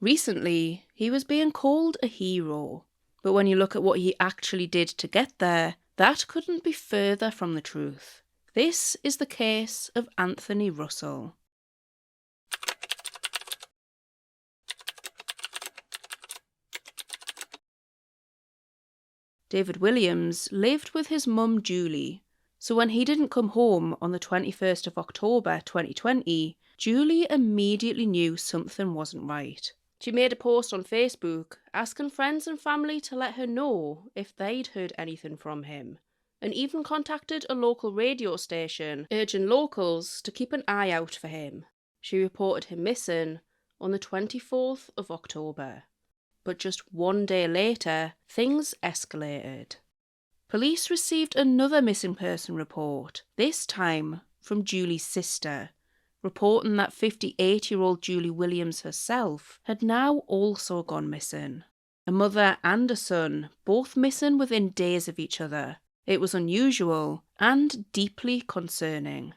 Recently, he was being called a hero, but when you look at what he actually did to get there, that couldn't be further from the truth. This is the case of Anthony Russell. David Williams lived with his mum Julie, so when he didn't come home on the 21st of October 2020, Julie immediately knew something wasn't right. She made a post on Facebook asking friends and family to let her know if they'd heard anything from him, and even contacted a local radio station urging locals to keep an eye out for him. She reported him missing on the 24th of October. But just one day later, things escalated. Police received another missing person report, this time from Julie's sister, reporting that 58-year-old Julie Williams herself had now also gone missing. A mother and a son, both missing within days of each other. It was unusual and deeply concerning.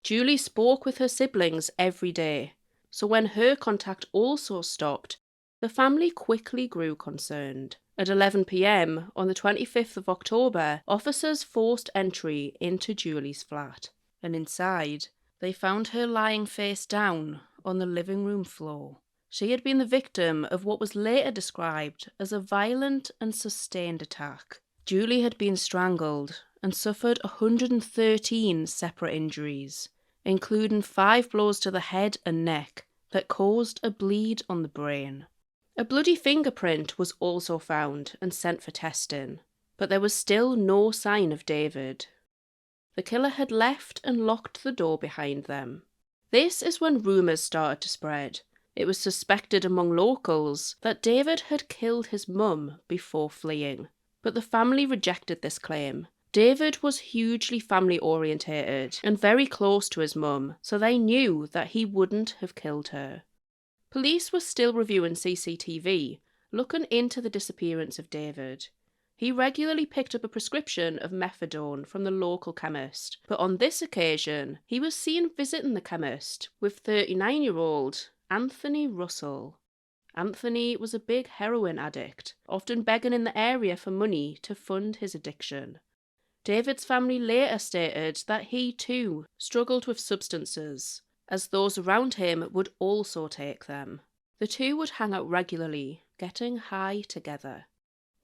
Julie spoke with her siblings every day, so when her contact also stopped, the family quickly grew concerned. At 11 p.m. on the 25th of October, officers forced entry into Julie's flat, and inside, they found her lying face down on the living room floor. She had been the victim of what was later described as a violent and sustained attack. Julie had been strangled and suffered 113 separate injuries, including 5 blows to the head and neck that caused a bleed on the brain. A bloody fingerprint was also found and sent for testing, but there was still no sign of David. The killer had left and locked the door behind them. This is when rumours started to spread. It was suspected among locals that David had killed his mum before fleeing, but the family rejected this claim. David was hugely family-orientated and very close to his mum, so they knew that he wouldn't have killed her. Police were still reviewing CCTV, looking into the disappearance of David. He regularly picked up a prescription of methadone from the local chemist, but on this occasion, he was seen visiting the chemist with 39-year-old Anthony Russell. Anthony was a big heroin addict, often begging in the area for money to fund his addiction. David's family later stated that he too struggled with substances, as those around him would also take them. The two would hang out regularly, getting high together.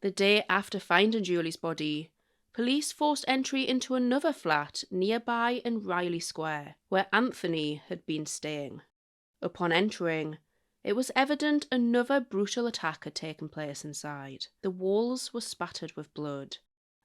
The day after finding Julie's body, police forced entry into another flat nearby in Riley Square, where Anthony had been staying. Upon entering, it was evident another brutal attack had taken place inside. The walls were spattered with blood,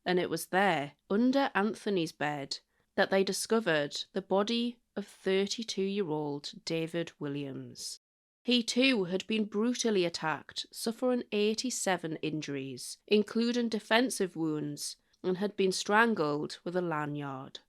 and it was there, under Anthony's bed, that they discovered the body of 32-year-old David Williams. He too had been brutally attacked, suffering 87 injuries, including defensive wounds, and had been strangled with a lanyard.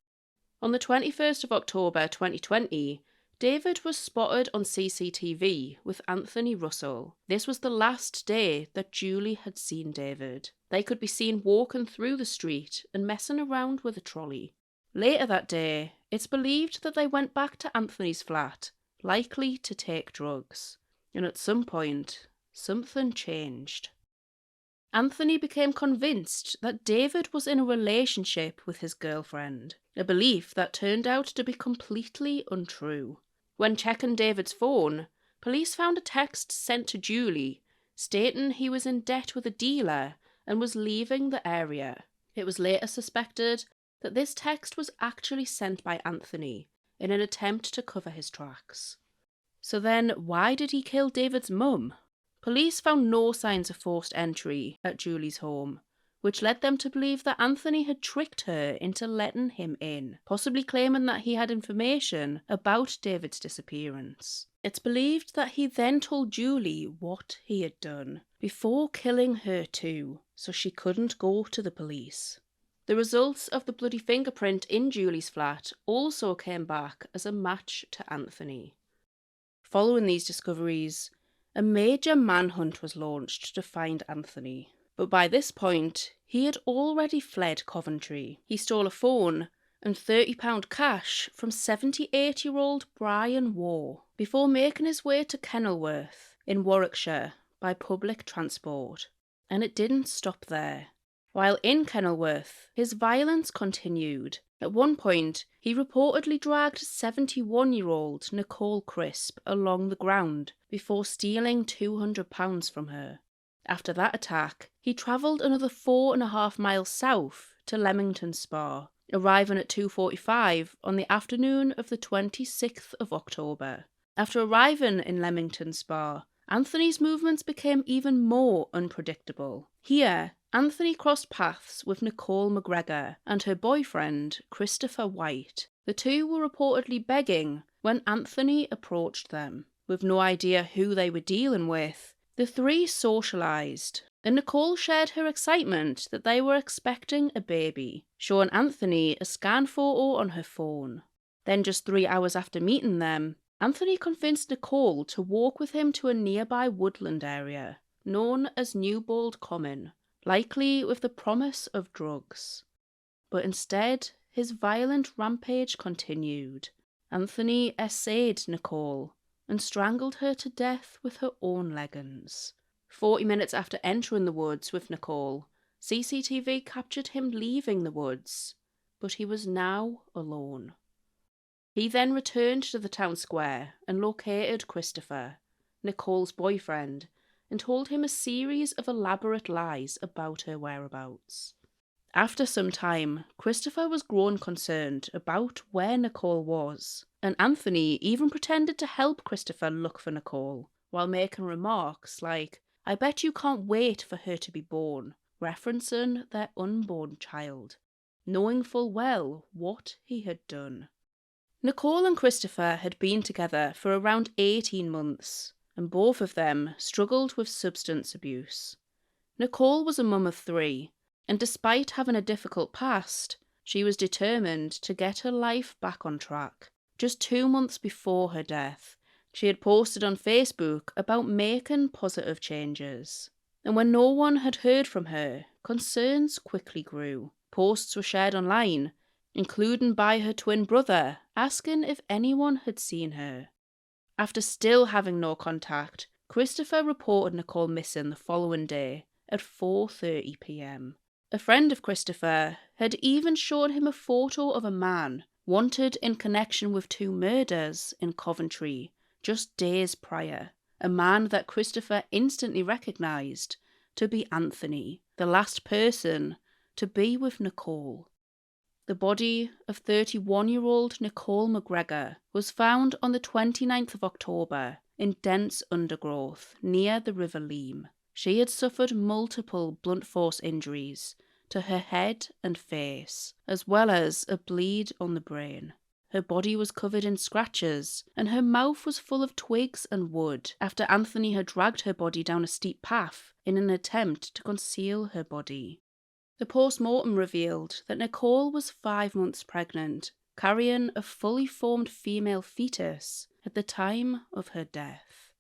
On the 21st of October 2020, David was spotted on CCTV with Anthony Russell. This was the last day that Julie had seen David. They could be seen walking through the street and messing around with a trolley. Later that day, it's believed that they went back to Anthony's flat, likely to take drugs. And at some point, something changed. Anthony became convinced that David was in a relationship with his girlfriend, a belief that turned out to be completely untrue. When checking David's phone, police found a text sent to Julie stating he was in debt with a dealer and was leaving the area. It was later suspected that this text was actually sent by Anthony in an attempt to cover his tracks. So then, why did he kill David's mum? Police found no signs of forced entry at Julie's home, which led them to believe that Anthony had tricked her into letting him in, possibly claiming that he had information about David's disappearance. It's believed that he then told Julie what he had done, before killing her too, so she couldn't go to the police. The results of the bloody fingerprint in Julie's flat also came back as a match to Anthony. Following these discoveries, a major manhunt was launched to find Anthony. But by this point, he had already fled Coventry. He stole a phone and £30 cash from 78-year-old Brian Waugh before making his way to Kenilworth in Warwickshire by public transport. And it didn't stop there. While in Kenilworth, his violence continued. At one point, he reportedly dragged 71-year-old Nicole Crisp along the ground before stealing £200 from her. After that attack, he travelled another 4.5 miles south to Leamington Spa, arriving at 2:45 on the afternoon of the 26th of October. After arriving in Leamington Spa, Anthony's movements became even more unpredictable. Here, Anthony crossed paths with Nicole Mcgregor and her boyfriend, Christopher White. The two were reportedly begging when Anthony approached them. With no idea who they were dealing with, the three socialised, and Nicole shared her excitement that they were expecting a baby, showing Anthony a scan photo on her phone. Then just 3 hours after meeting them, Anthony convinced Nicole to walk with him to a nearby woodland area, known as Newbold Common, likely with the promise of drugs. But instead, his violent rampage continued. Anthony essayed Nicole and strangled her to death with her own leggings. 40 minutes after entering the woods with Nicole, CCTV captured him leaving the woods, but he was now alone. He then returned to the town square and located Christopher, Nicole's boyfriend, and told him a series of elaborate lies about her whereabouts. After some time, Christopher was growing concerned about where Nicole was, and Anthony even pretended to help Christopher look for Nicole, while making remarks like, "I bet you can't wait for her to be born," referencing their unborn child, knowing full well what he had done. Nicole and Christopher had been together for around 18 months, and both of them struggled with substance abuse. Nicole was a mum of 3, and despite having a difficult past, she was determined to get her life back on track. Just 2 months before her death, she had posted on Facebook about making positive changes. And when no one had heard from her, concerns quickly grew. Posts were shared online, including by her twin brother, asking if anyone had seen her. After still having no contact, Christopher reported Nicole missing the following day at 4:30 p.m. A friend of Christopher had even shown him a photo of a man wanted in connection with 2 murders in Coventry just days prior, a man that Christopher instantly recognised to be Anthony, the last person to be with Nicole. The body of 31-year-old Nicole Mcgregor was found on the 29th of October in dense undergrowth near the River Leam. She had suffered multiple blunt force injuries to her head and face, as well as a bleed on the brain. Her body was covered in scratches, and her mouth was full of twigs and wood after Anthony had dragged her body down a steep path in an attempt to conceal her body. The post-mortem revealed that Nicole was 5 months pregnant, carrying a fully formed female fetus at the time of her death.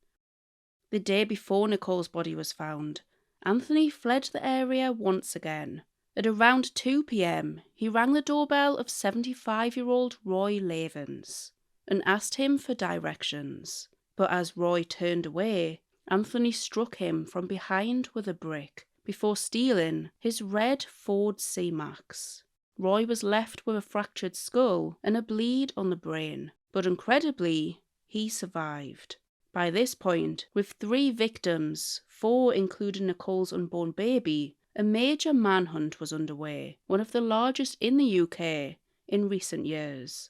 The day before Nicole's body was found, Anthony fled the area once again. At around 2 p.m, he rang the doorbell of 75-year-old Roy Lavins and asked him for directions. But as Roy turned away, Anthony struck him from behind with a brick before stealing his red Ford C-Max. Roy was left with a fractured skull and a bleed on the brain, but incredibly, he survived. By this point, with 3 victims, 4 including Nicole's unborn baby, a major manhunt was underway, one of the largest in the UK in recent years.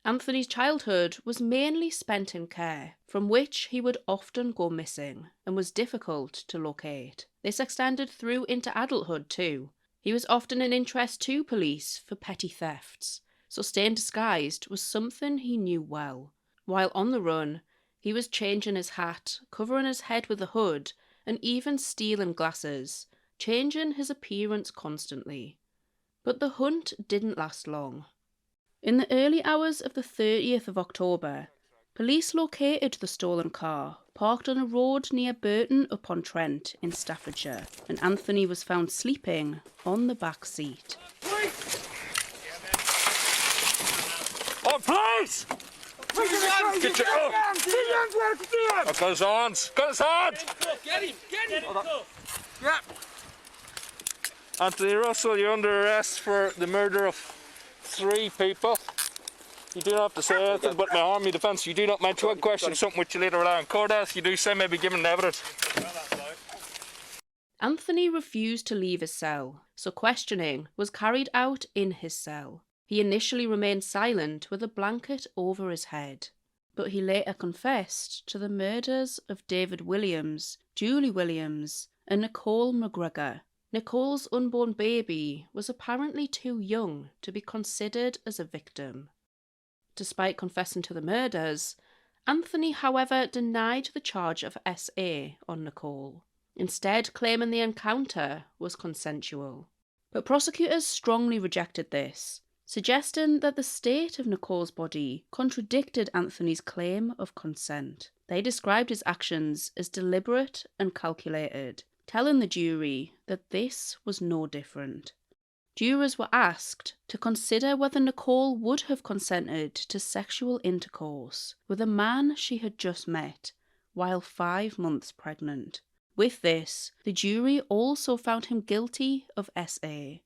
Anthony's childhood was mainly spent in care, from which he would often go missing and was difficult to locate. This extended through into adulthood too. He was often an interest to police for petty thefts, so staying disguised was something he knew well. While on the run, he was changing his hat, covering his head with a hood, and even stealing glasses, changing his appearance constantly. But the hunt didn't last long. In the early hours of the 30th of October, police located the stolen car parked on a road near Burton-upon-Trent in Staffordshire, and Anthony was found sleeping on the back seat. Oh, police! Get your... Oh, got his hands! Got his hands! Get him! Yeah. Anthony Russell, you're under arrest for the murder of 3 people. You do not have to say anything but my army defence. You do not mention one question, something which you later rely on court as. You do say maybe given evidence. Anthony refused to leave his cell, so questioning was carried out in his cell. He initially remained silent with a blanket over his head, but he later confessed to the murders of David Williams, Julie Williams, and Nicole Mcgregor. Nicole's unborn baby was apparently too young to be considered as a victim. Despite confessing to the murders, Anthony, however, denied the charge of SA on Nicole, instead claiming the encounter was consensual. But prosecutors strongly rejected this, suggesting that the state of Nicole's body contradicted Anthony's claim of consent. They described his actions as deliberate and calculated, telling the jury that this was no different. Jurors were asked to consider whether Nicole would have consented to sexual intercourse with a man she had just met while 5 months pregnant. With this, the jury also found him guilty of SA.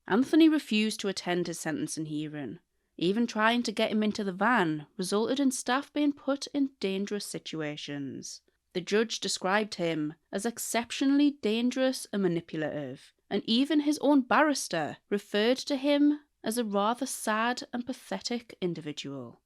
Anthony refused to attend his sentencing hearing. Even trying to get him into the van resulted in staff being put in dangerous situations. The judge described him as exceptionally dangerous and manipulative, and even his own barrister referred to him as a rather sad and pathetic individual.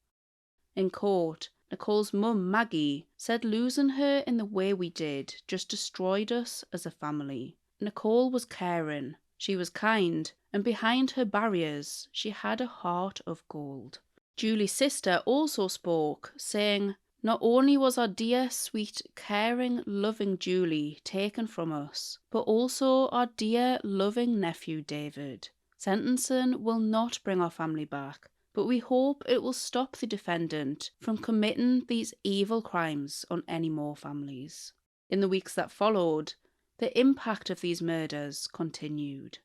In court, Nicole's mum, Maggie, said losing her in the way we did just destroyed us as a family. Nicole was caring, she was kind, and behind her barriers, she had a heart of gold. Julie's sister also spoke, saying, "Not only was our dear, sweet, caring, loving Julie taken from us, but also our dear, loving nephew David. Sentencing will not bring our family back, but we hope it will stop the defendant from committing these evil crimes on any more families." In the weeks that followed, the impact of these murders continued.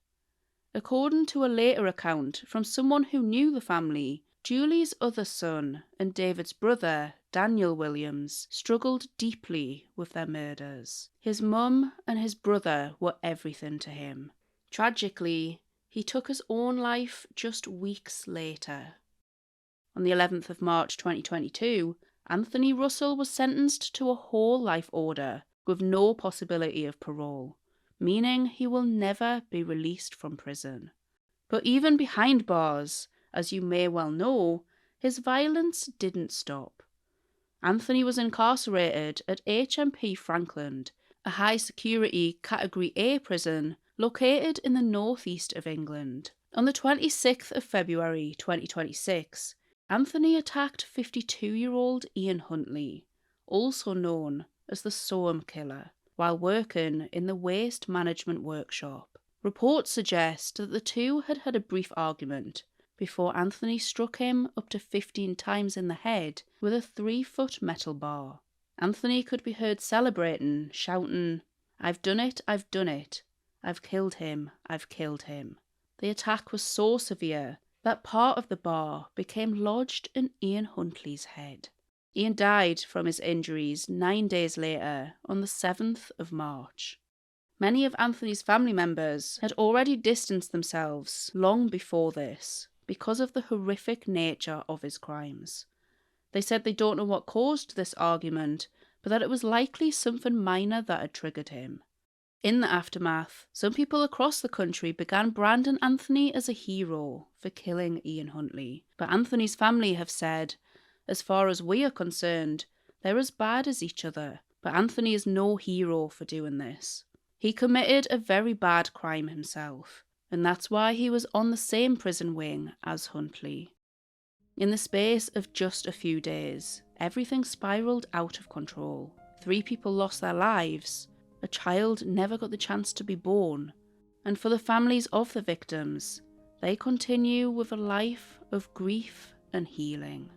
According to a later account from someone who knew the family, Julie's other son and David's brother, Daniel Williams, struggled deeply with their murders. His mum and his brother were everything to him. Tragically, he took his own life just weeks later. On the 11th of March 2022, Anthony Russell was sentenced to a whole life order with no possibility of parole, meaning he will never be released from prison. But even behind bars, as you may well know, his violence didn't stop. Anthony was incarcerated at HMP Franklin, a high-security Category A prison located in the northeast of England. On the 26th of February 2026, Anthony attacked 52-year-old Ian Huntley, also known as the Soham Killer, while working in the waste management workshop. Reports suggest that the two had had a brief argument before Anthony struck him up to 15 times in the head with a 3-foot metal bar. Anthony could be heard celebrating, shouting, "I've done it, I've done it. I've killed him, I've killed him." The attack was so severe that part of the bar became lodged in Ian Huntley's head. Ian died from his injuries 9 days later, on the 7th of March. Many of Anthony's family members had already distanced themselves long before this because of the horrific nature of his crimes. They said they don't know what caused this argument, but that it was likely something minor that had triggered him. In the aftermath, some people across the country began branding Anthony as a hero for killing Ian Huntley, but Anthony's family have said, "As far as we are concerned, they're as bad as each other, but Anthony is no hero for doing this. He committed a very bad crime himself, and that's why he was on the same prison wing as Huntley." In the space of just a few days, everything spiralled out of control. 3 people lost their lives, a child never got the chance to be born, and for the families of the victims, they continue with a life of grief and healing.